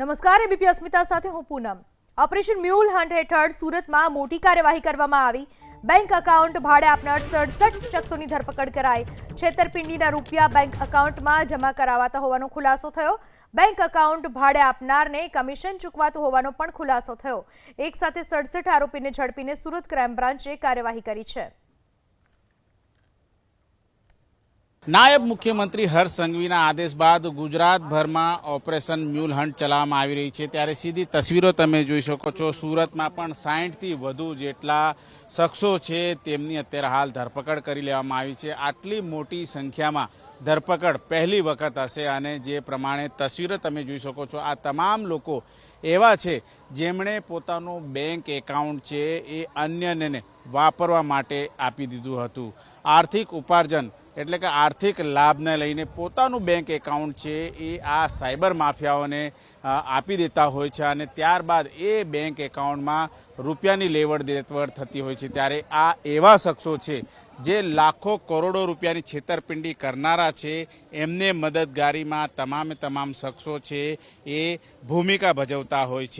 નમસ્કાર, એબીપી અસ્મિતા સાથે હું પૂનમ। ઓપરેશન મ્યુલ હન્ટ હેઠળ સુરતમાં મોટી કાર્યવાહી કરવામાં આવી। બેંક એકાઉન્ટ ભાડે આપનાર 67 શખ્સોની ધરપકડ કરાઈ। છેતરપિંડીના રૂપિયા બેંક એકાઉન્ટમાં જમા કરાવાતા હોવાનો ખુલાસો થયો। બેંક એકાઉન્ટ ભાડે આપનારને કમિશન ચૂકવાતું હોવાનો પણ ખુલાસો થયો। એક સાથે 67 આરોપીને ઝડપીને સુરત ક્રાઇમ બ્રાન્ચે કાર્યવાહી કરી છે। નાયબ મુખ્યમંत्री हर्ष संघवीना आदेश बाद गुजरातभर में ऑपरेशन म्यूल हंट चलाववामां आवी रही है। त्यारे सीधी तस्वीरों तमे जोई शको छो। सूरत में पण 60 थी वधु जेटला शख्सों छे तेमनी अत्यारे हाल धरपकड़ करी लेवामां आवी छे। आटली मोटी संख्या में धरपकड़ पहली वखत हशे अने जे प्रमाणे तस्वीरों तमे जोई शको छो आ तमाम लोको एवा छे जेमणे पोतानुं बैंक एकाउंट छे ए अन्यने वापरवा माटे आपी दीधुं हतुं। आर्थिक उपार्जन એટલે કે આર્થિક લાભને લઈને પોતાનું બેંક એકાઉન્ટ છે એ આ સાયબર માફિયાઓને આપી દેતા હોય છે અને ત્યારબાદ એ બેંક એકાઉન્ટમાં રૂપિયાની લેવડ દેવડ થતી હોય છે। ત્યારે આ એવા શખ્સો છે જે લાખો કરોડો રૂપિયાની છેતરપિંડી કરનારા છે। એમને મદદગારીમાં તમામ શખ્સો છે એ ભૂમિકા ભજવતા હોય છે।